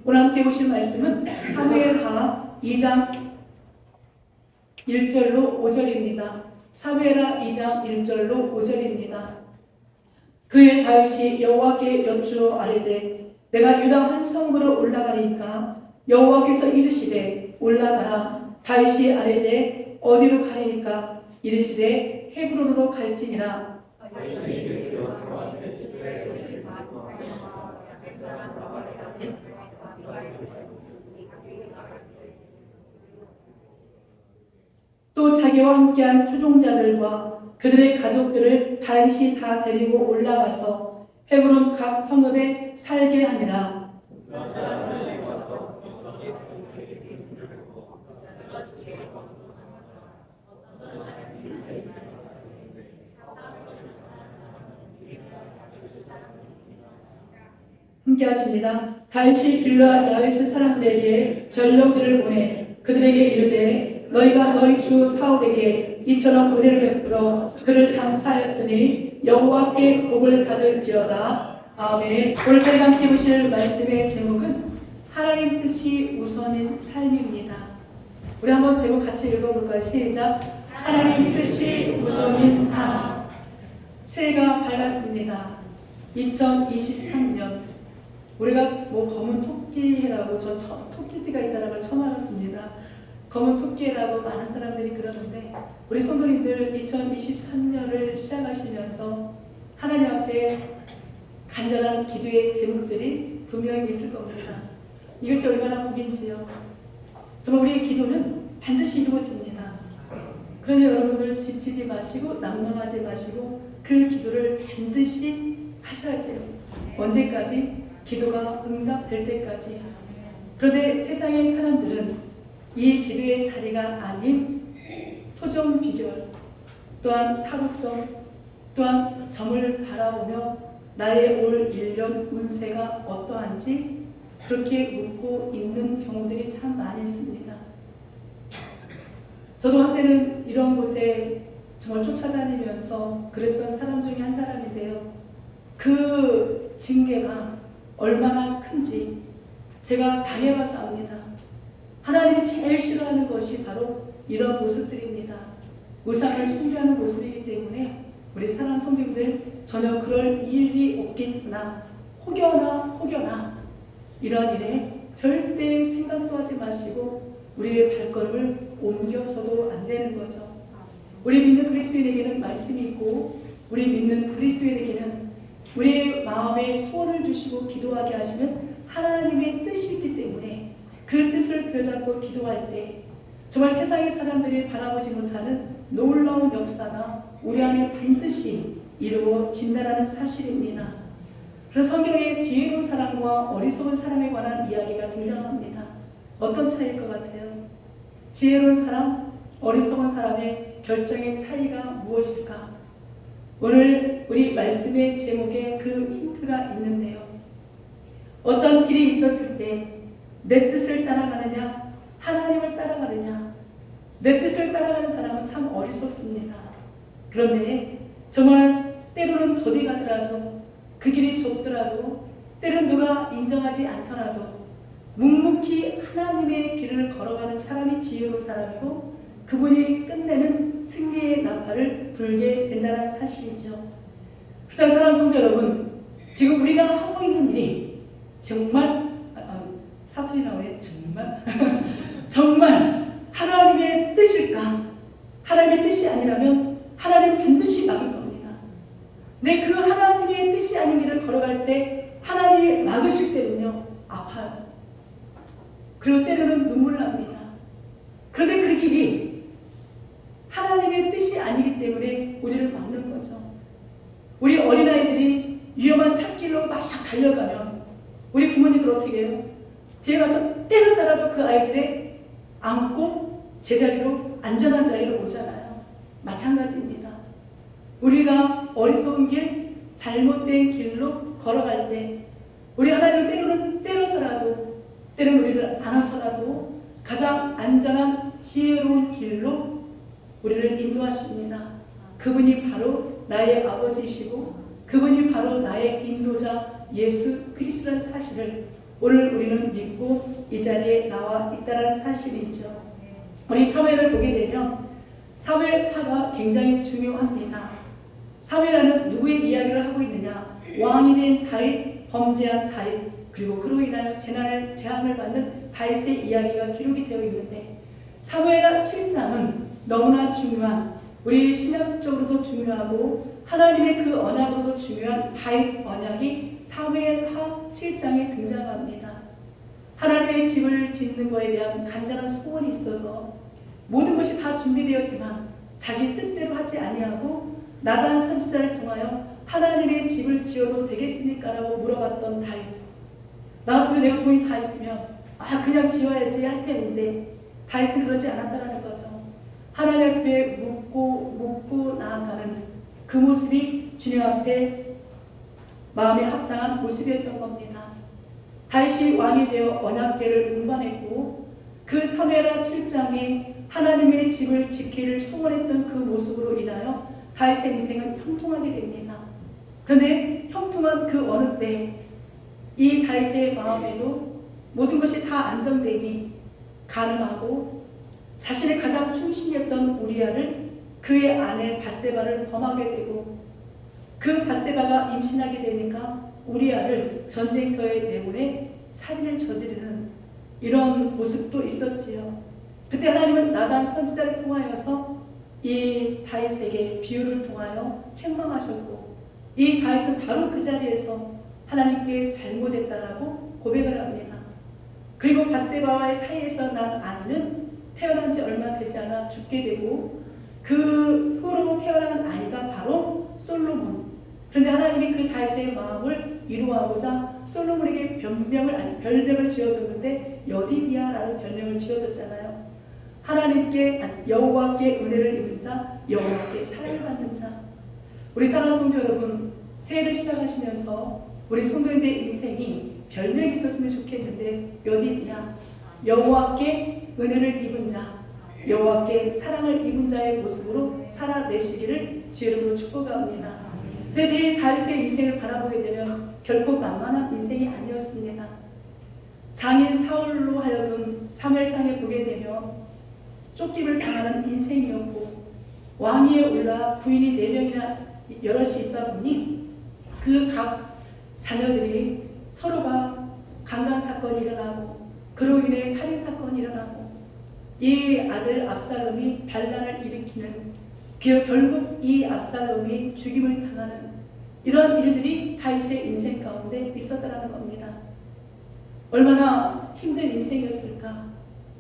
오늘 함께 보실 말씀은 사무엘하 2장 1절로 5절입니다. 사무엘하 2장 1절로 5절입니다. 그의 다윗이 여호와께 여쭈어 아뢰되 내가 유다 한 성으로 올라가리까 여호와께서 이르시되 올라가라. 다윗이 아뢰되 어디로 가리까 이르시되 헤브론으로 갈지니라. 또 자기와 함께한 추종자들과 그들의 가족들을 다윗이 다 데리고 올라가서 헤브론 각 성읍에 살게 하니라. 함께 하십니다. 다윗이 길르앗 야베스 사람들에게 전령들을 보내 그들에게 이르되 너희가 너희 주 사울에게 이처럼 은혜를 베풀어 그를 장사하였으니 여호와께 복을 받을지어다. 아멘. 오늘 저희가 함께 보실 말씀의 제목은 하나님 뜻이 우선인 삶입니다. 우리 한번 제목 같이 읽어볼까요? 시작. 하나님 뜻이 우선인 삶. 새해가 밝았습니다. 2023년. 우리가 뭐 검은 토끼라고 전 토끼띠가 있다는 걸 처음 알았습니다. 검은 토끼라고 많은 사람들이 그러는데 우리 성도님들 2023년을 시작하시면서 하나님 앞에 간절한 기도의 제목들이 분명히 있을 겁니다. 이것이 얼마나 복인지요. 정말 우리의 기도는 반드시 이루어집니다. 그러니 여러분들 지치지 마시고 낙망하지 마시고 그 기도를 반드시 하셔야 돼요. 언제까지? 기도가 응답될 때까지. 그런데 세상의 사람들은 이 기도의 자리가 아닌 토정 비결, 또한 타로점, 또한 점을 바라보며 나의 올 1년 운세가 어떠한지 그렇게 묻고 있는 경우들이 참 많이 있습니다. 저도 한때는 이런 곳에 정말 쫓아다니면서 그랬던 사람 중에 한 사람인데요. 그 징계가 얼마나 큰지 제가 당해봐서 압니다. 하나님이 제일 싫어하는 것이 바로 이런 모습들입니다. 우상을 숭배하는 모습이기 때문에 우리 사랑 성도님들 전혀 그럴 일이 없겠으나 혹여나 이런 일에 절대 생각도 하지 마시고 우리의 발걸음을 옮겨서도 안 되는 거죠. 우리 믿는 그리스도인에게는 말씀이 있고 우리 믿는 그리스도인에게는 우리의 마음에 소원을 주시고 기도하게 하시는 하나님의 뜻이 있기 때문에 그 뜻을 벼잡고 기도할 때 정말 세상의 사람들이 바라보지 못하는 놀라운 역사가 우리 안에 반드시 이루어진다는 사실입니다. 그래서 성경에 지혜로운 사람과 어리석은 사람에 관한 이야기가 등장합니다. 어떤 차이일 것 같아요? 지혜로운 사람, 어리석은 사람의 결정의 차이가 무엇일까? 오늘 우리 말씀의 제목에 그 힌트가 있는데요. 어떤 길이 있었을 때 내 뜻을 따라가느냐 하나님을 따라가느냐. 내 뜻을 따라가는 사람은 참 어리석습니다. 그런데 정말 때로는 더디 가더라도 그 길이 좁더라도 때로는 누가 인정하지 않더라도 묵묵히 하나님의 길을 걸어가는 사람이 지혜로운 사람이고 그분이 끝내는 승리의 나팔을 불게 된다는 사실이죠. 그렇다고 사랑하는 성도 여러분, 지금 우리가 하고 있는 일이 정말 사투리라고 해 정말 정말 하나님의 뜻일까? 하나님의 뜻이 아니라면 하나님 반드시 막을 겁니다. 내 그 하나님의 뜻이 아닌 길을 걸어갈 때 하나님이 막으실 때는요 아파요. 그리고 때로는 눈물 납니다. 그런데 그 길이 하나님의 뜻이 아니기 때문에 우리를 막는 거죠. 우리 어린아이들이 위험한 찻길로 막 달려가면 우리 부모님들 어떻게 해요? 뒤에 가서 때려서라도 그 아이들의 안고 제자리로 안전한 자리로 오잖아요. 마찬가지입니다. 우리가 어리석은 길, 잘못된 길로 걸어갈 때 우리 하나님을 때로는 때려서라도 때로는 우리를 안아서라도 가장 안전한 지혜로운 길로 우리를 인도하십니다. 그분이 바로 나의 아버지이시고 그분이 바로 나의 인도자 예수 그리스도라는 사실을 오늘 우리는 믿고 이 자리에 나와 있다는 사실이죠. 우리 사회를 보게 되면 사회화가 굉장히 중요합니다. 사회라는 누구의 이야기를 하고 있느냐? 왕이 된 다윗, 범죄한 다윗, 그리고 그로 인하여 재앙을 받는 다윗의 이야기가 기록이 되어 있는데, 사무엘하 7장은 너무나 중요한, 우리 신학적으로도 중요하고 하나님의 그 언약으로도 중요한 다윗 언약이 사무엘하 7장에 등장합니다. 하나님의 집을 짓는 것에 대한 간절한 소원이 있어서 모든 것이 다 준비되었지만 자기 뜻대로 하지 아니하고 나단 선지자를 통하여 하나님의 집을 지어도 되겠습니까? 라고 물어봤던 다윗. 나 같으면 내가 돈이 다 있으면 그냥 지어야지 할 텐데, 다윗은 그러지 않았다는 거죠. 하나님 앞에 묻고 나아가는 그 모습이 주님 앞에 마음에 합당한 모습이었던 겁니다. 다윗이 왕이 되어 언약궤를 운반했고, 그 사무엘하 7장에 하나님의 집을 지키를 소원했던 그 모습으로 인하여 다윗의 인생은 형통하게 됩니다. 그런데 형통한 그 어느 때 이 다윗의 마음에도 모든 것이 다 안정되니 가늠하고 자신의 가장 충신이었던 우리아를 그의 아내 밧세바를 범하게 되고, 그 밧세바가 임신하게 되니까 우리아를 전쟁터에 내보내 살인을 저지르는 이런 모습도 있었지요. 그때 하나님은 나단 선지자를 통하여서 이 다윗에게 비유를 통하여 책망하셨고, 이 다윗은 바로 그 자리에서 하나님께 잘못했다라고 고백을 합니다. 그리고 밧세바와의 사이에서 난 아이는 태어난 지 얼마 되지 않아 죽게 되고, 그 후로 태어난 아이가 바로 솔로몬. 그런데 하나님이 그 다윗의 마음을 위로하고자 솔로몬에게 별명을 지어줬는데 여디디아라는 별명을 지어줬잖아요. 하나님께, 여호와께 은혜를 입은 자, 여호와께 사랑을 받는 자. 우리 사랑하는 성도 여러분, 새해를 시작하시면서 우리 성도님의 인생이 별명이 있었으면 좋겠는데, 여디디아, 여호와께 은혜를 입은 자, 여호와께 사랑을 입은 자의 모습으로 살아내시기를 주 이름으로 축복합니다. 그런데 다윗의 인생을 바라보게 되면 결코 만만한 인생이 아니었습니다. 장인 사울로 하여금 사무엘상에 보게 되면 쫓김을 당하는 인생이었고, 왕위에 올라 부인이 4명이나 여럿이 있다 보니 그 각 자녀들이 서로가 강간사건이 일어나고, 그로 인해 살인사건이 일어나고, 이 아들 압살롬이 반란을 일으키는, 결국 이 압살롬이 죽임을 당하는 이런 일들이 다윗의 인생 가운데 있었다는 겁니다. 얼마나 힘든 인생이었을까.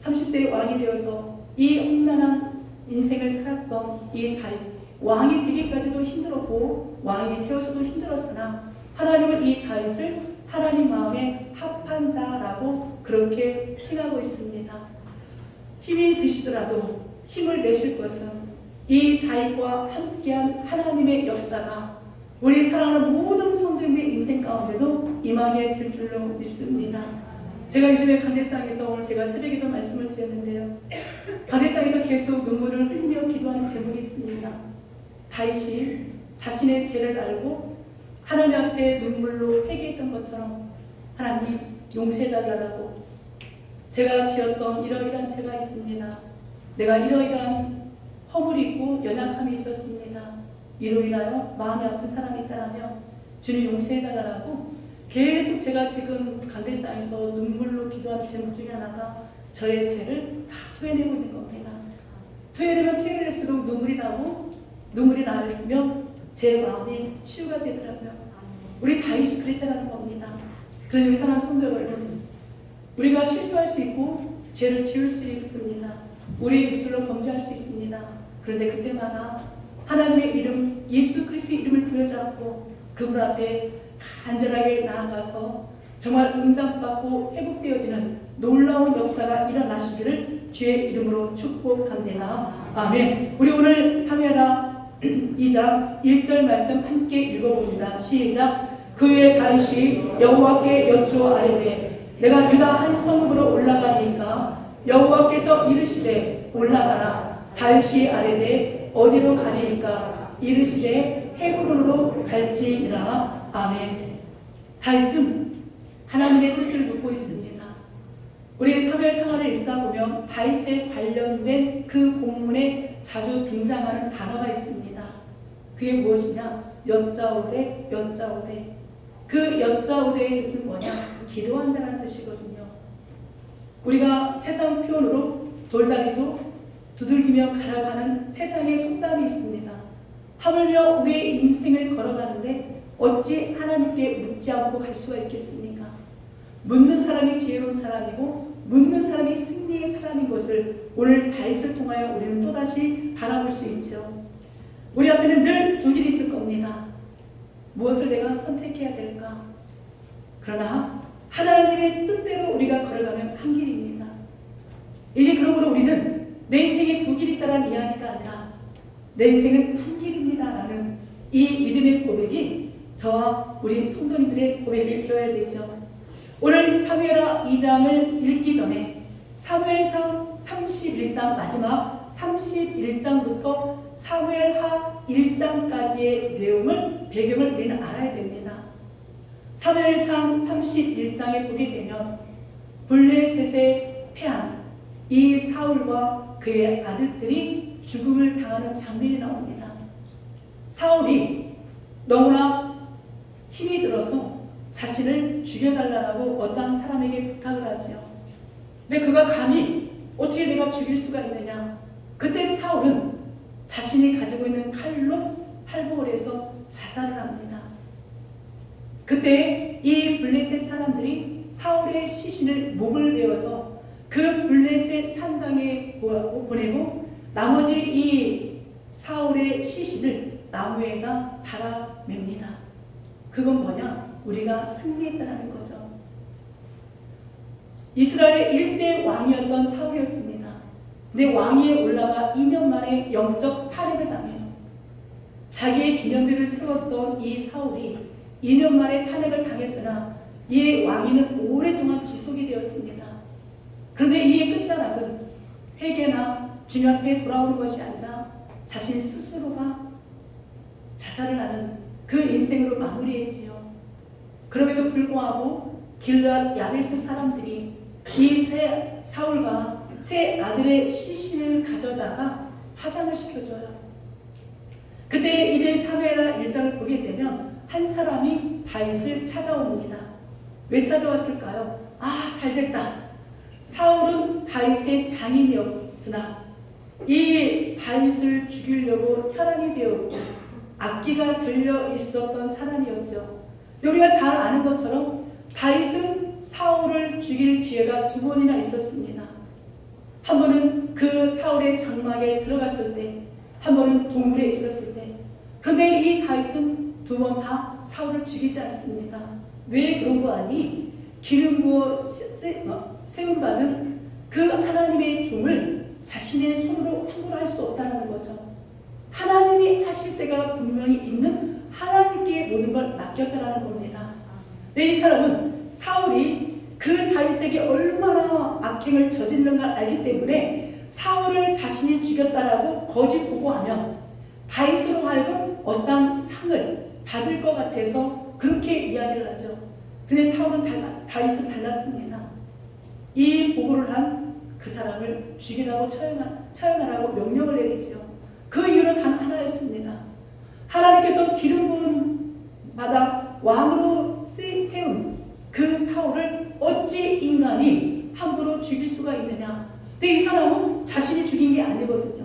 30세의 왕이 되어서 이 험난한 인생을 살았던 이 다윗, 왕이 되기까지도 힘들었고 왕이 되어서도 힘들었으나 하나님은 이 다윗을 하나님 마음에 합한 자라고 그렇게 칭하고 있습니다. 힘이 드시더라도 힘을 내실 것은 이 다윗과 함께한 하나님의 역사가 우리 사랑하는 모든 성도님의 인생 가운데도 임하게 될 줄로 믿습니다. 제가 요즘에 강대상에서 오늘 제가 새벽에도 말씀을 드렸는데요. 강대상에서 계속 눈물을 흘리며 기도하는 제목이 있습니다. 다윗이 자신의 죄를 알고 하나님 앞에 눈물로 회개했던 것처럼 하나님 용서해달라고, 제가 지었던 이러이러한 죄가 있습니다. 내가 이러이러한 허물이 있고 연약함이 있었습니다. 이로 인하여 마음이 아픈 사람이 있다라면 주님 용서해달라고 계속 제가 지금 강대상에서 눈물로 기도하는 제목 중에 하나가 저의 죄를 다 토해내고 있는 겁니다. 토해내면 토해낼수록 눈물이 나고, 눈물이 나있으면 제 마음이 치유가 되더라고요. 우리 다윗이 그랬다는 겁니다. 그러니 우리 사랑하는 성도 여러분, 우리가 실수할 수 있고 죄를 지을 수 있습니다. 우리의 입술로 범죄할 수 있습니다. 그런데 그때마다 하나님의 이름, 예수 그리스도의 이름을 부여잡고 그분 앞에 간절하게 나아가서 정말 응답받고 회복되어지는 놀라운 역사가 일어나시기를 주의 이름으로 축복합니다. 아멘. 우리 오늘 사무엘하 2장 1절 말씀 함께 읽어봅니다. 시작. 그 후에 다윗이 여호와께 여쭈어 아뢰되 내가 유다 한 성읍으로 올라가리이까 여호와께서 이르시되 올라가라. 다윗이 아뢰되 어디로 가리이까 이르시되 헤브론으로 갈지니라. 아멘. 다윗은 하나님의 뜻을 묻고 있습니다. 우리 사무엘상하를 읽다 보면 다윗에 관련된 그 본문에 자주 등장하는 단어가 있습니다. 그게 무엇이냐? 여짜오되 여짜오되. 그 여짜오되의 뜻은 뭐냐? 기도한다는 뜻이거든요. 우리가 세상 표현으로 돌다리도 두들기며 가라가는 세상의 속담이 있습니다. 하물며 우리의 인생을 걸어가는데 어찌 하나님께 묻지 않고 갈 수가 있겠습니까? 묻는 사람이 지혜로운 사람이고 묻는 사람이 승리의 사람인 것을 오늘 다윗을 통하여 우리는 또다시 바라볼 수 있죠. 우리 앞에는 늘 두 길이 있을 겁니다. 무엇을 내가 선택해야 될까? 그러나 하나님의 뜻대로 우리가 걸어가면 한 길입니다. 이제 그러므로 우리는 내 인생에 두 길이 있다는 이야기가 아니라 내 인생은 한 길입니다 라는 이 믿음의 고백이 저와 우리 성도님들의 고백이 되어야 되죠. 오늘 사무엘하 2장을 읽기 전에 사무엘상 31장 마지막 31장부터 사무엘하 1장까지의 내용을 배경을 우리는 알아야 됩니다. 사무엘상 31장에 보게 되면 블레셋에 패한 이 사울과 그의 아들들이 죽음을 당하는 장면이 나옵니다. 사울이 너무나 힘이 들어서 자신을 죽여달라고 어떤 사람에게 부탁을 하지요. 근데 그가 감히 어떻게 내가 죽일 수가 있느냐? 그때 사울은 자신이 가지고 있는 칼로 할복을 해서 자살을 합니다. 그때 이 블레셋 사람들이 사울의 시신을 목을 베어서 그 블레셋 산당에 보내고 나머지 이 사울의 시신을 나무에다 달아맵니다. 그건 뭐냐? 우리가 승리했다는 거죠. 이스라엘의 1대 왕이었던 사울이었습니다. 근데 왕위에 올라가 2년 만에 영적 탄핵을 당해요. 자기의 기념비를 세웠던 이 사울이 2년 만에 탄핵을 당했으나 이의 왕위는 오랫동안 지속이 되었습니다. 그런데 이의 끝자락은 회개나 주님 앞에 돌아오는 것이 아니라 자신 스스로가 자살을 하는 그 인생으로 마무리했지요. 그럼에도 불구하고 길르앗 야베스 사람들이 이 세 사울과 세 아들의 시신을 가져다가 화장을 시켜줘요. 그때 이제 사무엘하 1장을 보게 되면 한 사람이 다윗을 찾아옵니다. 왜 찾아왔을까요? 아, 잘됐다. 사울은 다윗의 장인이었으나 이 다윗을 죽이려고 혈안이 되었고 악기가 들려 있었던 사람이었죠. 우리가 잘 아는 것처럼 다윗은 사울을 죽일 기회가 두 번이나 있었습니다. 한 번은 그 사울의 장막에 들어갔을 때, 한 번은 동굴에 있었을 때. 그런데 이 다윗은 두 번 다 사울을 죽이지 않습니다. 왜 그런 거 아니? 기름 부어 세움받은 그 하나님의 종을 자신의 손으로 함부로 할 수 없다는 거죠. 하나님이 하실 때가 분명히 있는 하나님께 모든 걸 맡겼다는 겁니다. 네, 이 사람은 사울이 그 다윗에게 얼마나 악행을 저지른 걸 알기 때문에 사울을 자신이 죽였다라고 거짓 보고하면 다윗으로 하여금 어떤 상을 받을 것 같아서 그렇게 이야기를 하죠. 근데 사울은 다윗은 달랐습니다. 이 보고를 한 그 사람을 죽이라고 처형하라고 명령을 내리죠. 그 이유는 단 하나였습니다. 하나님께서 기름 부은 받아 왕으로 세운 그 사울을 어찌 인간이 함부로 죽일 수가 있느냐. 근데 이 사람은 자신이 죽인 게 아니거든요.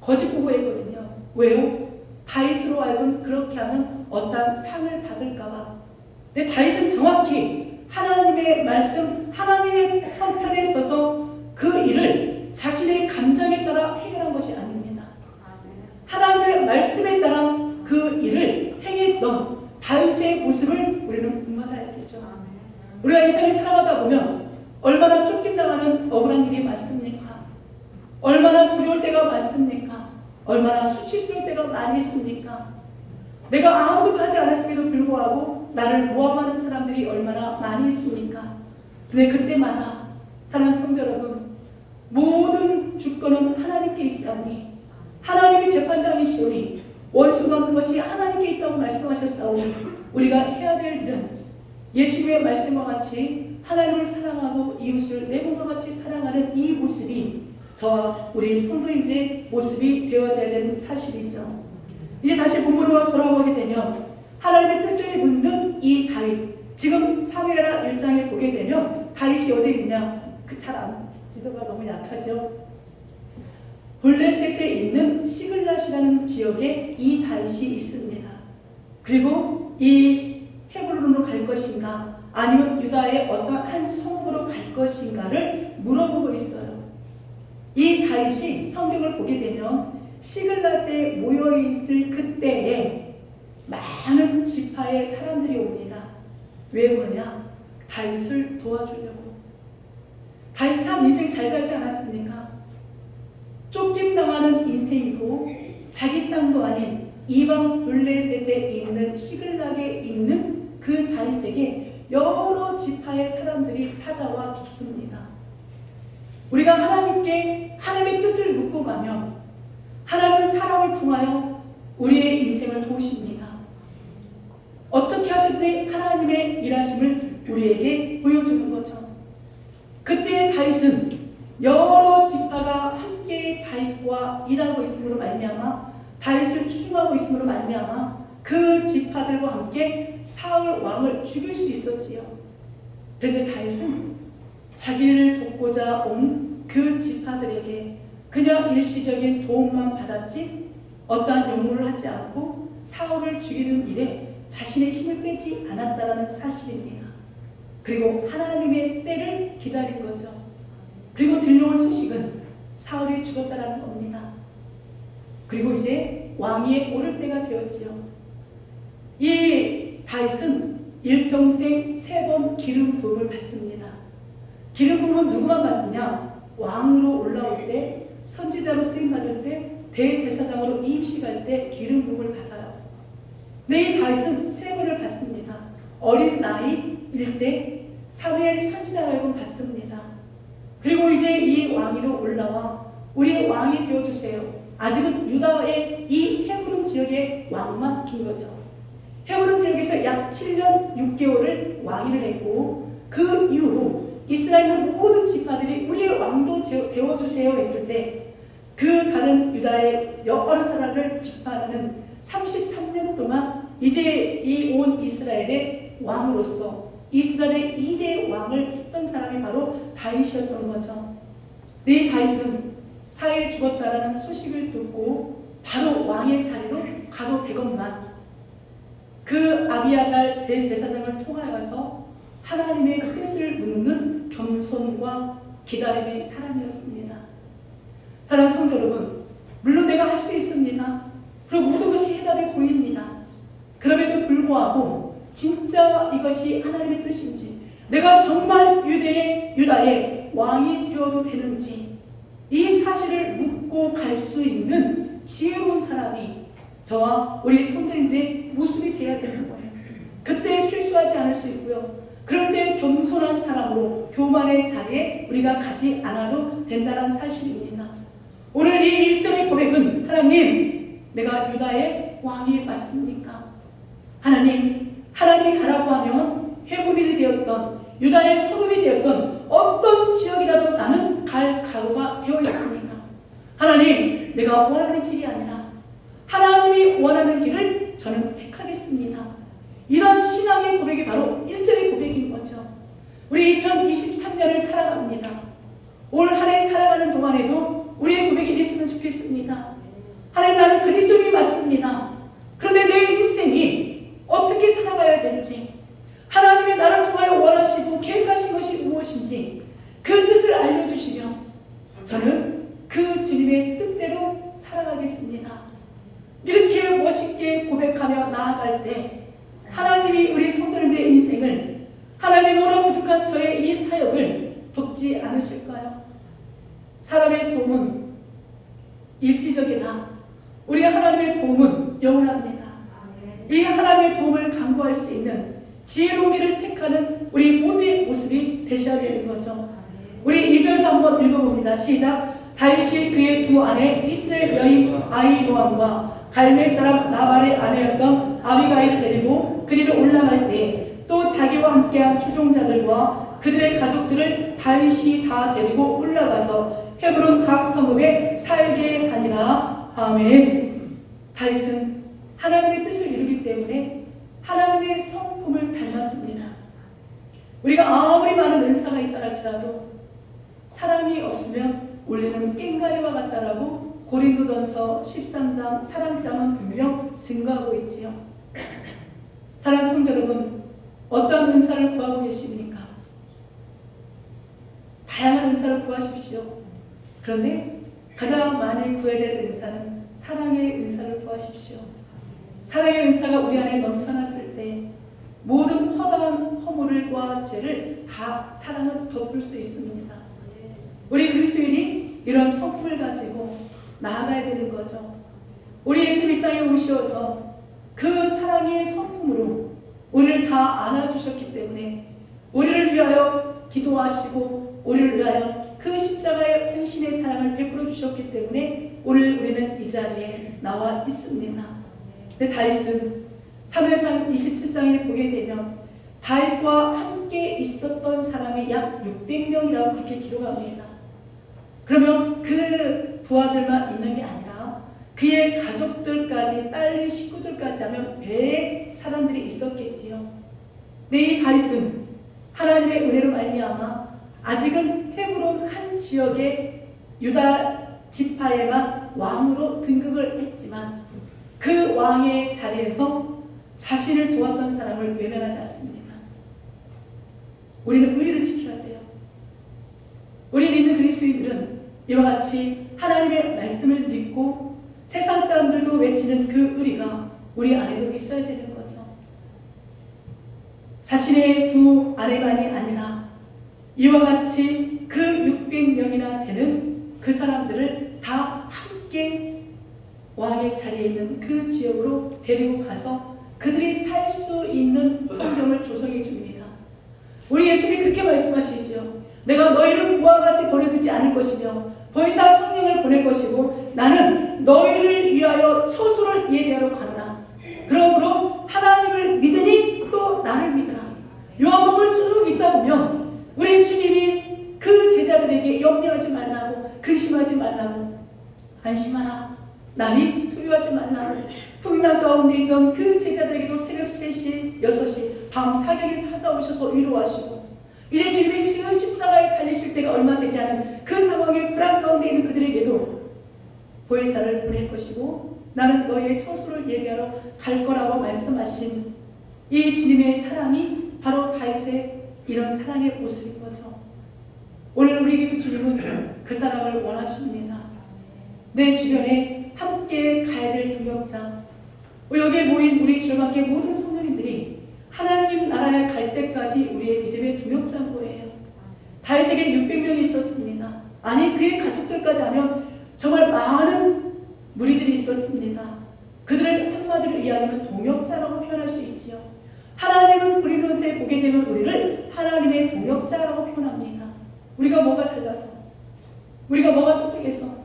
거짓 보고했거든요. 왜요? 다윗으로 하여금 그렇게 하면 어떤 상을 받을까봐. 근데 다윗은 정확히 하나님의 말씀, 하나님의 편에 서서 그 일을 자신의 감정에 따라 해결한 것이 아닙니다. 하나님의 말씀에 따라 그 일을 행했던 다윗의 모습을 우리는 본받아야 되죠. 우리가 인생을 살아가다 보면 얼마나 쫓긴당하는 억울한 일이 많습니까? 얼마나 두려울 때가 많습니까? 얼마나 수치스러울 때가 많이 있습니까? 내가 아무것도 하지 않았음에도 불구하고 나를 모함하는 사람들이 얼마나 많이 있습니까? 근데 그때마다 사랑하는 성도 여러분, 모든 주권은 하나님께 있사오니 하나님이 재판장이시오니 원수 갚는 것이 하나님께 있다고 말씀하셨사오니 우리가 해야 될 일은 예수님의 말씀과 같이 하나님을 사랑하고 이웃을 내 몸과 같이 사랑하는 이 모습이 저와 우리 성도님들의 모습이 되어져야 되는 사실이죠. 이제 다시 본문으로 돌아오게 되면 하나님의 뜻을 묻는 이 다윗, 지금 사무엘하 1장에 보게 되면 다윗이 어디 있냐? 지도가 너무 약하죠. 블레셋에 있는 시글랏이라는 지역에 이 다윗이 있습니다. 그리고 이 헤브론으로 갈 것인가 아니면 유다의 어떤 한 성으로 갈 것인가를 물어보고 있어요. 이 다윗이 성경을 보게 되면 시글랏에 모여있을 그때에 많은 지파의 사람들이 옵니다. 왜 그러냐? 다윗을 도와주려고. 다윗 참 인생 잘 살지 않았습니까? 쫓김당하는 인생이고 자기 땅도 아닌 이방 블레셋에 있는 시글락에 있는 그 다윗에게 여러 지파의 사람들이 찾아와 깊습니다. 우리가 하나님께 하나님의 뜻을 묻고 가면 하나님은 사람을 통하여 우리의 인생을 도우십니다. 어떻게 하실 때 하나님의 일하심을 우리에게 보여주는 거죠. 그때 다윗은 여러 지파가 함께 다윗과 일하고 있음으로 말미암아 다윗을 추종하고 있음으로 말미암아 그 지파들과 함께 사울 왕을 죽일 수 있었지요. 그런데 다윗은 자기를 돕고자 온 그 지파들에게 그냥 일시적인 도움만 받았지 어떠한 용무를 하지 않고 사울을 죽이는 일에 자신의 힘을 빼지 않았다라는 사실입니다. 그리고 하나님의 때를 기다린 거죠. 그리고 들려온 소식은 사울이 죽었다라는 겁니다. 그리고 이제 왕위에 오를 때가 되었지요. 이 다윗은 일평생 3번 기름 부음을 받습니다. 기름 부음은 누구만 받느냐? 왕으로 올라올 때, 선지자로 쓰임받을 때, 대제사장으로 이임식할 때 기름 부음을 받아요. 네, 이 다윗은 3번을 받습니다. 어린 나이일 때 사무엘 선지자라고 받습니다. 그리고 이제 이 왕위로 올라와 우리의 왕이 되어주세요. 아직은 유다의 이 헤브론 지역의 왕만 긴 거죠. 헤브론 지역에서 약 7년 6개월을 왕위를 했고 그 이후로 이스라엘 모든 지파들이 우리의 왕도 되어주세요 했을 때 그 다른 유다의 여러 사람을 집파하는 33년 동안 이제 이 온 이스라엘의 왕으로서 이스라엘의 2대 왕을 했던 사람이 바로 다윗이었던 거죠. 네, 다윗은 사흘에 죽었다라는 소식을 듣고 바로 왕의 자리로 가도 되건만 그 아비아달 대제사장을 통하여서 하나님의 뜻을 묻는 겸손과 기다림의 사람이었습니다. 사랑하는 성도 여러분, 물론 내가 할 수 있습니다. 그리고 모든 것이 해답이 보입니다. 그럼에도 불구하고 진짜 이것이 하나님의 뜻인지, 내가 정말 유다의 왕이 되어도 되는지 이 사실을 묻고 갈 수 있는 지혜로운 사람이 저와 우리 성도님들의 모습이 되어야 되는 거예요. 그때 실수하지 않을 수 있고요. 그럴 때 겸손한 사람으로 교만의 자리에 우리가 가지 않아도 된다는 사실입니다. 오늘 이 1절의 고백은 하나님, 내가 유다의 왕이 맞습니까? 하나님이 가라고 하면 헤브론이 되었던 유다의 서름이 되었던 어떤 지역이라도 나는 갈 각오가 되어 있습니다. 하나님, 내가 원하는 길이 아니라 하나님이 원하는 길을 저는 택하겠습니다. 이런 신앙의 고백이 바로 1절의 고백인 거죠. 우리 2023년을 살아갑니다. 올 한 해 살아가는 동안에도 우리의 고백이 있으면 좋겠습니다. 하나님, 나는 그리스도인이 맞습니다. 그런데 내 인생이 어떻게 살아가야 될지, 하나님이 나를 통하여 원하시고 계획하신 것이 무엇인지 그 뜻을 알려주시면 저는 그 주님의 뜻대로 살아가겠습니다. 이렇게 멋있게 고백하며 나아갈 때 하나님이 우리 성도님들의 인생을, 하나님으로 부족한 저의 이 사역을 돕지 않으실까요? 사람의 도움은 일시적이나 우리 하나님의 도움은 영원합니다. 이 하나님의 도움을 간구할 수 있는 지혜로운 길을 택하는 우리 모두의 모습이 되셔야 되는 거죠. 우리 2절도 한번 읽어봅니다. 시작. 다윗이 그의 두 아내 이스라엘 여인 아히노암과 갈멜 사람 나발의 아내였던 아비가일을 데리고 그리로 올라갈 때 또 자기와 함께한 추종자들과 그들의 가족들을 다윗이 다 데리고 올라가서 헤브론 각 성읍에 살게 하니라. 아멘. 다윗은 하나님의 뜻을 이루기 때문에 하나님의 성품을 닮았습니다. 우리가 아무리 많은 은사가 있다 할지라도 사랑이 없으면 우리는 깽가리와 같다라고 고린도전서 13장 사랑장은 분명 증거하고 있지요. 사랑하는 성도 여러분, 어떤 은사를 구하고 계십니까? 다양한 은사를 구하십시오. 그런데 가장 많이 구해야 될 은사는 사랑의 은사를 구하십시오. 사랑의 은사가 우리 안에 넘쳐났을 때 모든 허다한 허물과 죄를 다 사랑은 덮을 수 있습니다. 우리 그리스도인이 이런 성품을 가지고 나아가야 되는 거죠. 우리 예수 이 땅에 오셔서 그 사랑의 성품으로 우리를 다 안아주셨기 때문에 우리를 위하여 기도하시고 우리를 위하여 그 십자가의 헌신의 사랑을 베풀어 주셨기 때문에 오늘 우리는 이 자리에 나와 있습니다. 근데 다윗은 사무엘상 27장에 보게 되면 다윗과 함께 있었던 사람이 약 600명이라고 그렇게 기록합니다. 그러면 그 부하들만 있는 게 아니라 그의 가족들까지, 딸의 식구들까지 하면 배에 사람들이 있었겠지요. 근데 이 다윗은 하나님의 은혜로 말미암아 아직은 헤브론 한 지역의 유다 지파에만 왕으로 등극을 했지만 그 왕의 자리에서 자신을 도왔던 사람을 외면하지 않습니다. 우리는 의리를 지켜야 돼요. 우리 믿는 그리스도인들은 이와 같이 하나님의 말씀을 믿고 세상 사람들도 외치는 그 의리가 우리 안에도 있어야 되는 거죠. 자신의 두 아내만이 아니라 이와 같이 그 600명이나 되는 그 사람들을 다 함께 왕의 자리에 있는 그 지역으로 데리고 가서 그들이 살 수 있는 환경을 조성해 줍니다. 우리 예수님이 그렇게 말씀하시죠. 내가 너희를 고아 같이 보내두지 않을 것이며 보혜사 성령을 보낼 것이고 나는 너희를 위하여 처소를 예비하러 가노라. 그러므로 하나님을 믿으니 또 나를 믿으라. 요한복음을 쭉 읽다 보면 우리 주님이 그 제자들에게 염려하지 말라고, 근심하지 말라고, 안심하라, 나니 두려워하지 말라고, 풍랑 가운데 있던 그 제자들에게도 새벽 3시, 6시, 밤 사경에 찾아오셔서 위로하시고, 이제 주님이 지금 십자가에 달리실 때가 얼마 되지 않은 그 상황에 불안 가운데 있는 그들에게도 보혜사를 보낼 것이고 나는 너희의 처소를 예비하러 갈 거라고 말씀하신 이 주님의 사랑이 바로 다윗의 이런 사랑의 모습인 거죠. 오늘 우리에게도 주님은 그 사랑을 원하십니다. 내 주변에 함께 가야 될 동역자, 여기에 모인 우리 주님께 모든 성도님들이 하나님 나라에 갈 때까지 우리의 믿음의 동역자인 거예요. 다윗에게 600명이 있었습니다. 아니 그의 가족들까지 하면 정말 많은 무리들이 있었습니다. 그들을 한마디로 이해하면 동역자라고 표현할 수 있지요. 하나님은 우리 눈에 보게 되면 우리를 하나님의 동역자라고 표현합니다. 우리가 뭐가 잘나서, 우리가 뭐가 똑똑해서,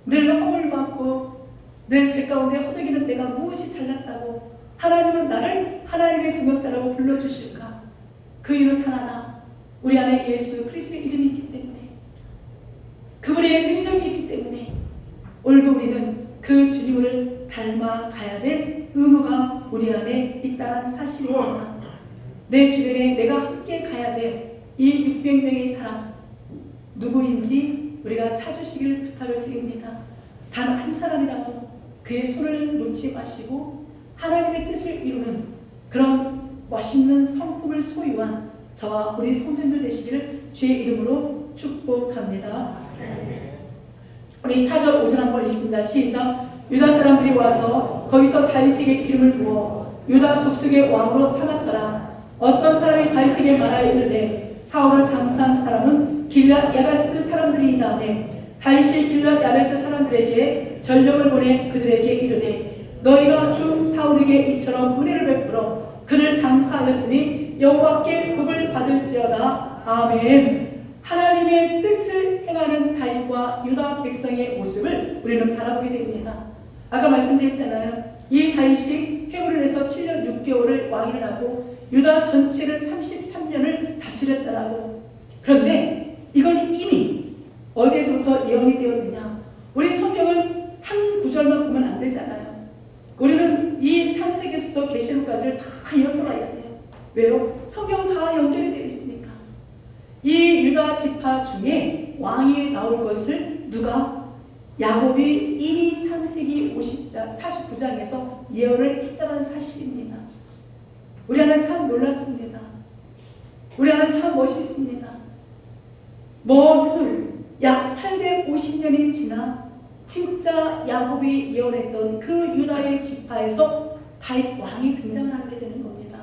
늘 허물을 받고 늘 제 가운데 허덕이는 내가 무엇이 잘났다고 하나님은 나를 하나님의 동역자라고 불러주실까? 그 이유는 하나나 우리 안에 예수 그리스도의 이름이 있기 때문에, 그분의 능력이 있기 때문에 오늘도 우리는 그 주님을 닮아가야 될 의무가 우리 안에 있다는 사실입니다. 내 주변에 내가 함께 가야 될 이 600명의 사람 누구인지 우리가 찾으시길 부탁을 드립니다. 단 한 사람이라도 그의 손을 놓지 마시고 하나님의 뜻을 이루는 그런 멋있는 성품을 소유한 저와 우리 성도님들 되시기를 주의 이름으로 축복합니다. 우리 4절 5절 한번 읽습니다. 시작. 유다 사람들이 와서 거기서 다윗에게 기름을 부어 유다 족속의 왕으로 삼았더라. 어떤 사람이 다윗에게 말하여 이르되 사울을 장사한 사람은 길앗 야베스 사람들이다 하매 다윗이 길앗 야베스 사람들에게 전령을 보내 그들에게 이르되 너희가 주 사울에게 이처럼 은혜를 베풀어 그를 장사하였으니 여호와께 복을 받을지어다. 아멘. 하나님의 뜻을 행하는 다윗과 유다 백성의 모습을 우리는 바라보게 됩니다. 아까 말씀드렸잖아요. 이 다윗이 헤브론에서 7년 6개월을 왕위를 하고 유다 전체를 33년을 다스렸다라고. 그런데 이건 이미 어디에서부터 예언이 되었느냐? 우리 성경은 한 구절만 보면 안 되잖아요. 우리는 이 창세기에서부터 계시록까지를 다 이어서 봐야 돼요. 왜요? 성경은 다 연결이 되어 있으니까. 이 유다 지파 중에 왕이 나올 것을 누가? 야곱이 이미 창세기 49장에서 예언을 했다는 사실입니다. 우리 하나님 참 놀랐습니다. 우리 하나님 참 멋있습니다. 먼 약 850년이 지나 진짜 야곱이 예언했던 그 유다의 지파에서 다윗 왕이 등장을 하게 되는 겁니다.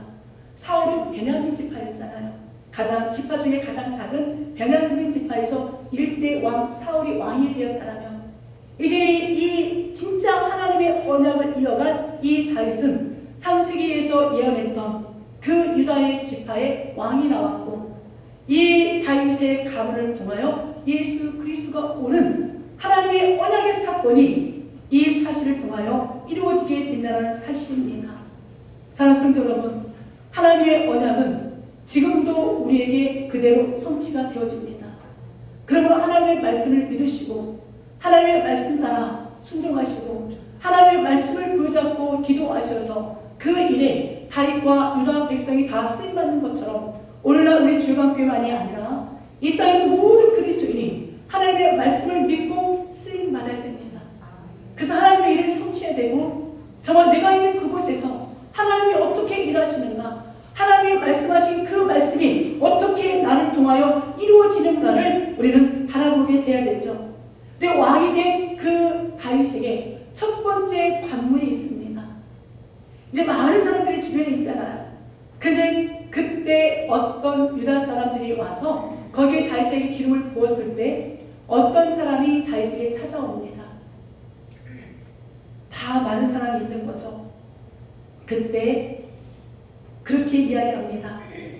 사울은 베냐민 지파였잖아요. 지파 중에 가장 작은 베냐민 지파에서 1대 왕 사울이 왕이 되었다라면, 이제 이 진짜 하나님의 언약을 이어갈 이 다윗은 창세기에서 예언했던 그 유다의 지파의 왕이 나왔고, 이 다윗의 가문을 통하여 예수 그리스도가 오는 하나님의 언약의 사건이 이 사실을 통하여 이루어지게 된다는 사실입니다. 사랑하는 성도 여러분, 하나님의 언약은 지금도 우리에게 그대로 성취가 되어집니다. 그러므로 하나님의 말씀을 믿으시고 하나님의 말씀 따라 순종하시고 하나님의 말씀을 붙잡고 기도하셔서 그 일에 다윗과 유다 백성이 다 쓰임받는 것처럼 오늘날 우리 주일반교회만이 아니라 이 땅에 있는 모든 그리스도인이 하나님의 말씀을 믿고 쓰임받아야 됩니다. 그래서 하나님의 일을 성취해야 되고, 정말 내가 있는 그곳에서 하나님이 어떻게 일하시는가, 하나님이 말씀하신 그 말씀이 어떻게 나를 통하여 이루어지는가를 우리는 바라보게 돼야 되죠. 근데 왕이 된 그 다윗에게 첫 번째 관문이 있습니다. 이제 많은 사람들이 주변에 있잖아요. 근데 그때 어떤 유다 사람들이 와서 거기에 다윗에게 기름을 부었을 때 어떤 사람이 다윗에게 찾아옵니다. 다 많은 사람이 있는 거죠. 그때 그렇게 이야기합니다.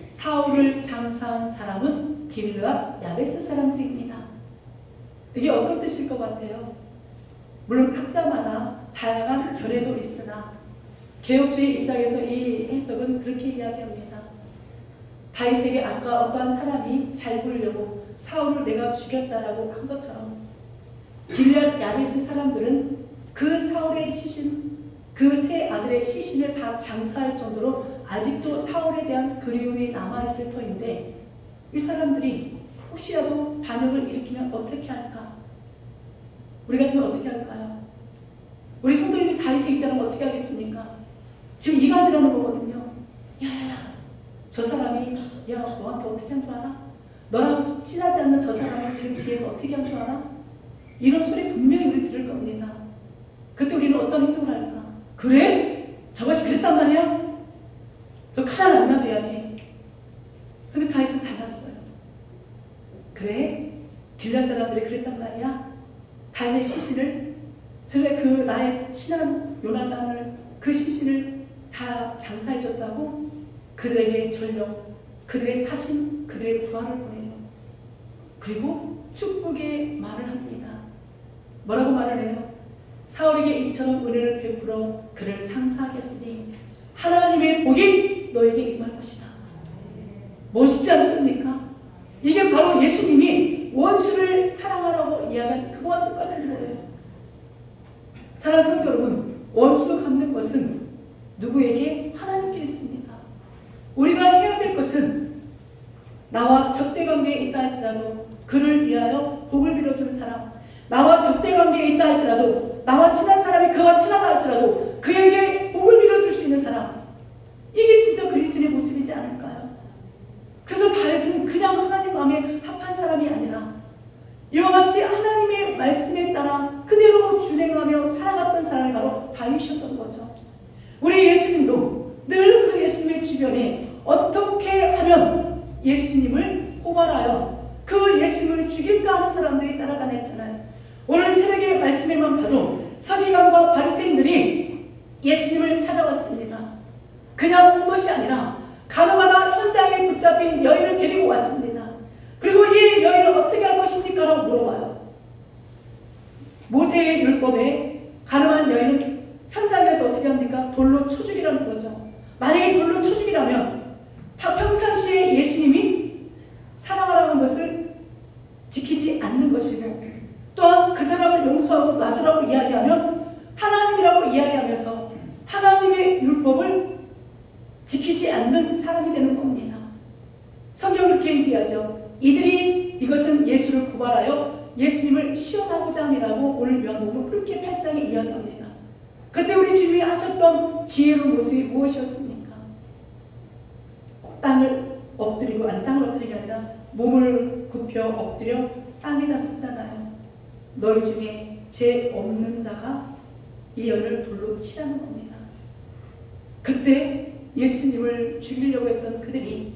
사울을 장사한 사람은 길르앗 야베스 사람들입니다. 이게 어떤 뜻일 것 같아요? 물론 학자마다 다양한 견해도 있으나 개혁주의 입장에서 이 해석은 그렇게 이야기합니다. 다윗에게 아까 어떠한 사람이 잘 보이려고 사울을 내가 죽였다라고 한 것처럼 길르앗 야베스 사람들은 그 사울의 시신, 그 세 아들의 시신을 다 장사할 정도로 아직도 사울에 대한 그리움이 남아있을 터인데, 이 사람들이 혹시라도 반역을 일으키면 어떻게 할까? 우리 같으면 어떻게 할까요? 우리 성도님들이 다윗의 입장은 어떻게 하겠습니까? 지금 이간질하는 거거든요. 야야야, 저 사람이 야 너한테 어떻게 한 줄 알아? 너랑 친하지 않는 저 사람이 지금 뒤에서 어떻게 한 줄 알아? 이런 소리 분명히 우리 들을 겁니다. 그때 우리는 어떤 행동을 할까? 그래? 저것이 그랬단 말이야? 저 칼 안 놔둬야지. 근데 다윗은 달랐어요. 그래? 길르앗 사람들이 그랬단 말이야? 다윗의 시신을, 전에 그 나의 친한 요나단을, 그 시신을 다 장사해줬다고 그들에게 전력, 그들의 사신, 그들의 부하를 보내요. 그리고 축복의 말을 합니다. 뭐라고 말을 해요? 사울에게 이처럼 은혜를 베풀어 그를 장사하겠으니 하나님의 복이 너에게 임할 것이다. 멋있지 않습니까? 이게 바로 예수님이 원수를 사랑하라고 이야기한 그거와 똑같은 거예요. 사랑하는 성도 여러분, 원수 갚는 것은 누구에게? 하나님께 있습니다. 우리가 해야 될 것은 나와 적대관계에 있다 할지라도 그를 위하여 복을 빌어주는 사람, 나와 적대관계에 있다 할지라도 나와 친한 사람이 그와 친하다 할지라도 그에게 복을 빌어줄 수 있는 사람, 이게 진짜 그리스도의 모습이지 않을까요? 그래서 다윗은 그냥 하나님 마음에 합한 사람이 아니라 이와 같이 하나님의 말씀에 따라 그대로 준행하며 살아갔던 사람이 바로 다윗이었던 거죠. 우리 예수님도 늘 그 예수님의 주변에 어떻게 하면 예수님을 고발하여 그 예수님을 죽일까 하는 사람들이 따라다녔잖아요. 오늘 새벽의 말씀에만 봐도 서기관과 바리새인들이 예수님을 찾아왔습니다. 그냥 온 것이 아니라 가늠하다 현장에 붙잡힌 여인을 데리고 왔습니다. 그리고 이 여인을 어떻게 할 것입니까? 라고 물어봐요. 모세의 율법에 가늠한 여인은 현장에서 어떻게 합니까? 돌로 쳐 죽이라는 거죠. 만약에 돌로 쳐 죽이라면 것이고, 또한 그 사람을 용서하고 놔주라고 이야기하면 하나님이라고 이야기하면서 하나님의 율법을 지키지 않는 사람이 되는 겁니다. 성경은 그렇게 얘기하죠. 이들이 이것은 예수를 고발하여 예수님을 시험하고자 함이라고 오늘 요한복음은 그렇게 8장에 이야기합니다. 그때 우리 주님이 하셨던 지혜로운 모습이 무엇이었습니까? 땅을 엎드리고, 아니 땅을 엎드리는 게 아니라 몸을 굽혀 엎드려 땅에다 쓰잖아요. 너희 중에 죄 없는 자가 이 여인을 돌로 치라는 겁니다. 그때 예수님을 죽이려고 했던 그들이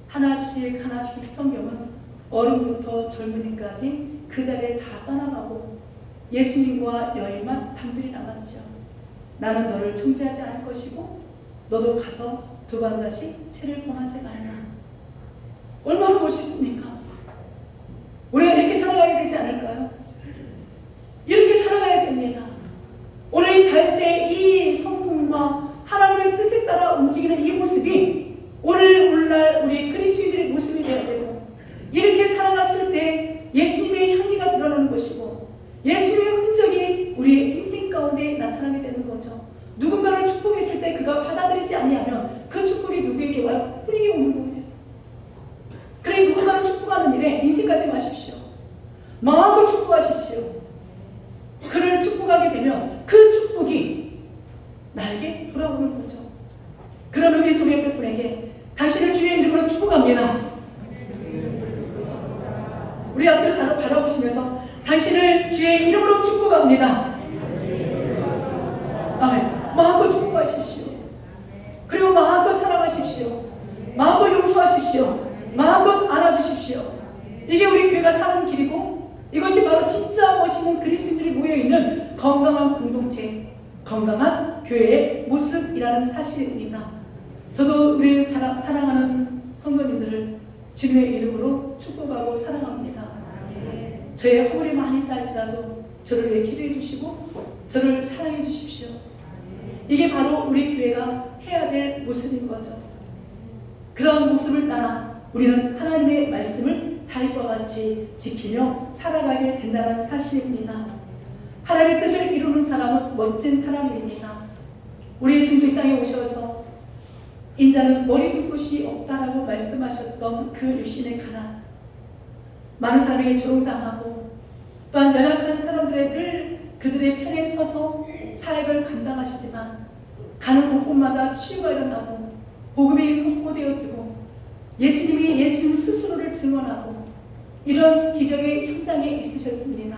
하나씩 하나씩 성경은 어른부터 젊은이까지 그 자리에 다 떠나가고 예수님과 여인만 단둘이 남았죠. 나는 너를 정죄하지 않을 것이고 너도 가서 두 번 다시 죄를 범하지 말라. 얼마나 멋있습니까? 우리가 이렇게 살아가야 되지 않을까요? 이렇게 살아가야 됩니다. 오늘 이 다윗의 이 성품과 하나님의 뜻에 따라 움직이는 이 모습이 오늘날 우리 그리스도인들의 모습이 되어야 되고, 이렇게 살아갔을 때 예수님의 향기가 드러나는 것이고 예수님의 흔적이 우리의 인생 가운데 나타나게 되는 거죠. 누군가를 축복했을 때 그가 받아들이지 아니하면 그 축복이 누구에게 와요? 우리에게 오는 거예요. 그래, 누군가를 축복하는 일에 인생까지 마십시오. 마음껏 축복하십시오. 그를 축복하게 되면 그 축복이 나에게 돌아오는 거죠. 그러면 우리 소리 옆에 분에게 당신을 주의 이름으로 축복합니다. 우리 앞을 바라보시면서 당신을 주의 이름으로 축복합니다. 아멘. 마음껏 축복하십시오. 그리고 마음껏 사랑하십시오. 마음껏 용서하십시오. 마음껏 안아주십시오. 이게 우리 교회가 사는 길이고, 이것이 바로 진짜 멋있는 그리스도인들이 모여있는 건강한 공동체, 건강한 교회의 모습이라는 사실입니다. 저도 우리 사랑하는 성도님들을 주님의 이름으로 축복하고 사랑합니다. 저의 허물이 많이 있다 할지라도 저를 위해 기도해 주시고 저를 사랑해 주십시오. 이게 바로 우리 교회가 해야 될 모습인 거죠. 그런 모습을 따라 우리는 하나님의 말씀을 다윗과 같이 지키며 살아가게 된다는 사실입니다. 하나님의 뜻을 이루는 사람은 멋진 사람입니다. 우리 예수님도 이 땅에 오셔서 인자는 머리 둘 곳이 없다라고 말씀하셨던 그 육신의 가난, 많은 사람에게 조롱당하고 또한 연약한 사람들의 늘 그들의 편에 서서 사역을 감당하시지만 가는 곳곳마다 치유가 일어나고 복음이 선포되어지고 예수님 스스로를 증언하고 이런 기적의 현장에 있으셨습니다.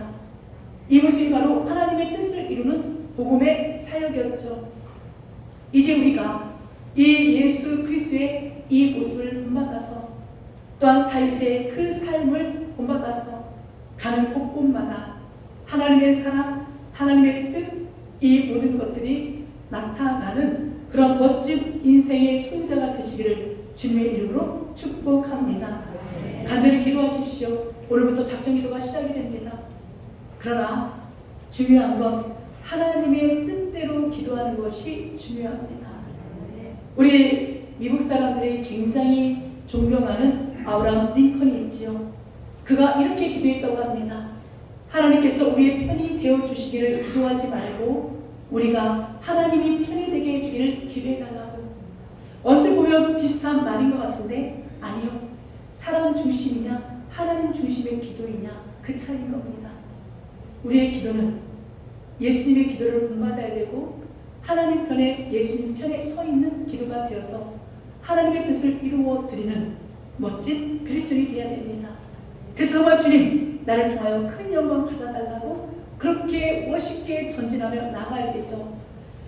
이 모습이 바로 하나님의 뜻을 이루는 복음의 사역이었죠. 이제 우리가 이 예수 그리스도의 이 모습을 본받아서 또한 다윗의 그 삶을 본받아서 가는 곳곳마다 하나님의 사랑, 하나님의 뜻, 이 모든 것들이 나타나는 그런 멋진 인생의 소유자가 되시기를 주님의 이름으로 축복합니다. 간절히 기도하십시오. 오늘부터 작정 기도가 시작이 됩니다. 그러나 중요한 건 하나님의 뜻대로 기도하는 것이 중요합니다. 우리 미국 사람들이 굉장히 존경하는 아브라함 링컨이 있지요. 그가 이렇게 기도했다고 합니다. 하나님께서 우리의 편이 되어주시기를 기도하지 말고 우리가 하나님이 편이 되게 해주기를 기도해달라고. 언뜻 보면 비슷한 말인 것 같은데 아니요. 사람 중심이냐 하나님 중심의 기도이냐 그 차이인 겁니다. 우리의 기도는 예수님의 기도를 본받아야 되고 하나님 편에 예수님 편에 서 있는 기도가 되어서 하나님의 뜻을 이루어 드리는 멋진 그리스도인이 되어야 됩니다. 그래서 정말 주님 나를 통하여 큰 영광 받아달라고 그렇게 멋있게 전진하며 나가야 되죠.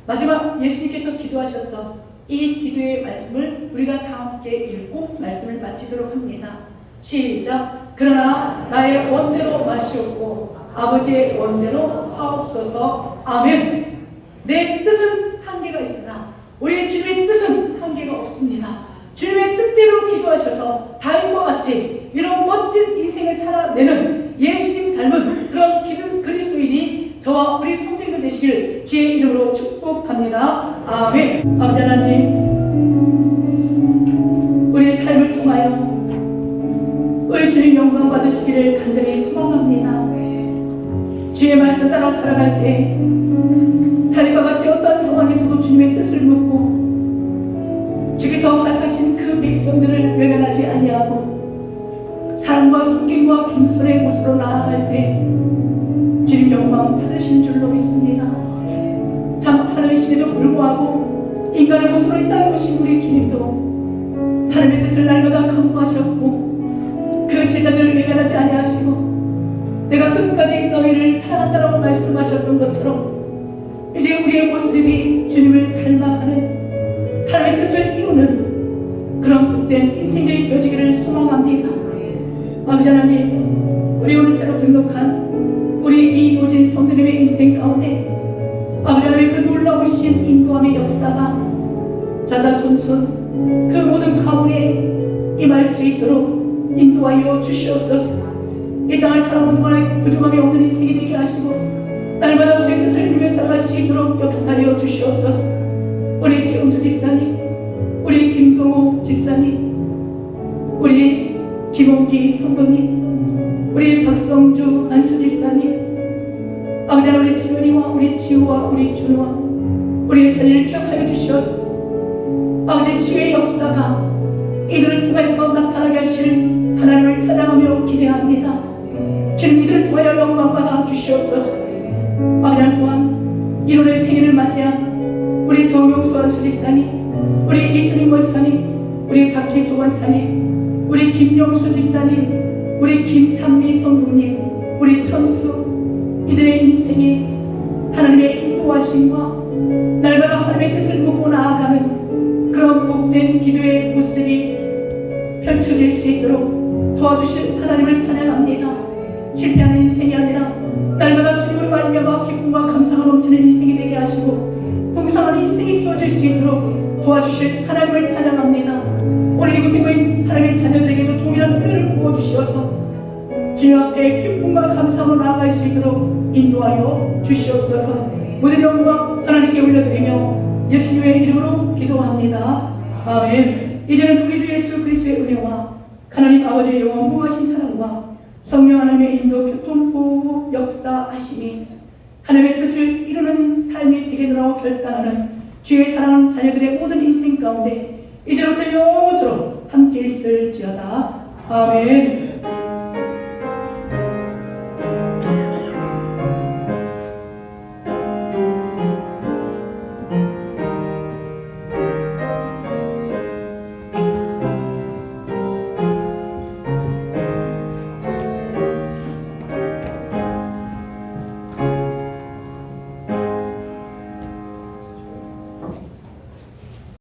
마지막 예수님께서 기도하셨던 이 기도의 말씀을 우리가 다 함께 읽고 말씀을 마치도록 합니다. 시작. 그러나 나의 원대로 마시옵고 아버지의 원대로 하옵소서. 아멘. 내 뜻은 한계가 있으나 우리의 주님의 뜻은 한계가 없습니다. 주님의 뜻대로 기도하셔서 다윗과 같이 이런 멋진 인생을 살아내는 예수님 닮은 그런 그리스도인이 저와 우리 성도님들 되시길 주의 이름으로 축복합니다. 아멘. 아버지 하나님, 우리의 삶을 통하여 우리 주님 영광 받으시기를 간절히 소망합니다. 주의 말씀 따라 살아갈 때 다윗과 같이 어떤 상황에서도 주님의 뜻을 묻고 주께서 허락하신 그 백성들을 외면하지 아니하고 사랑과 섬김과 겸손의 모습으로 나아갈 때 주님 영광 받으신 줄로 믿습니다. 참 하늘이심에도 불구하고 인간의 모습으로 이 땅에 오신 우리 주님도 하나님의 뜻을 날마다 강구하셨고 그 제자들을 외면하지 아니하시고 내가 끝까지 너희를 사랑한다라고 말씀하셨던 것처럼 이제 우리의 모습이 주님을 닮아가는 하나님의 뜻을 이루는 그런 복된 인생들이 되어지기를 소망합니다. 아버지 하나님, 우리 오늘 새로 등록한 우리 이효진 성도님의 인생 가운데 아버지 하나님의 그 놀라우신 인도함의 역사가 자자손손 그 모든 가문에 임할 수 있도록 인도하여 주시옵소서. 이 땅을 살아오는 동안에 부족함이 없는 인생이 되게 하시고 날마다 주의 뜻을 이루며 살아갈 수 있도록 역사하여 주시옵소서. 우리 최은주 집사님, 우리 김동호 집사님, 우리 김홍기 성도님, 우리 박성주 안수 집사님, 아버지 하나님, 우리 지은이와 우리 지우와 우리 준우와 우리의 자녀를 기억하여 주시옵소서. 아버지 주의 역사가 이들을 통해서 나타나게 하실 하나님을 찬양하며 기대합니다. 주님 이들을 통하여 영광받아 주시옵소서. 아버지 하나님 또한 1월의 생일을 맞이한 우리 정용수 안수 집사님, 우리 이순희 권사님, 우리 박희조 권사님, 우리 김영수 집사님, 우리 김찬미 성도님, 우리 천수 이들의 인생에 하나님의 인도하심과 날마다 하나님의 뜻을 묻고 나아가는 그런 복된 기도의 모습이 펼쳐질 수 있도록 도와주실 하나님을 찬양합니다. 실패하는 인생이 아니라 날마다 주님으로 말미암아 기쁨과 감사가 넘치는 인생이 되게 하시고 풍성한 인생이 되어질 수 있도록 도와주실 하나님을 찬양합니다. 오늘 이곳에 모인 하나님의 자녀들에게도 동일한 은혜를 부어주시어서 주님 앞에 기쁨과 감사로 나아갈 수 있도록 인도하여 주시옵소서. 모든 영광 하나님께 올려드리며 예수님의 이름으로 기도합니다. 아멘. 이제는 우리 주 예수 그리스도의 은혜와 하나님 아버지의 영원무하신 사랑과 성령 하나님의 인도 교통보호 역사하심이 하나님의 뜻을 이루는 삶이 되겠노라고 결단하는 주의 사랑하는 자녀들의 모든 인생 가운데 이제부터 영원토록 함께 있을지어다. 아멘.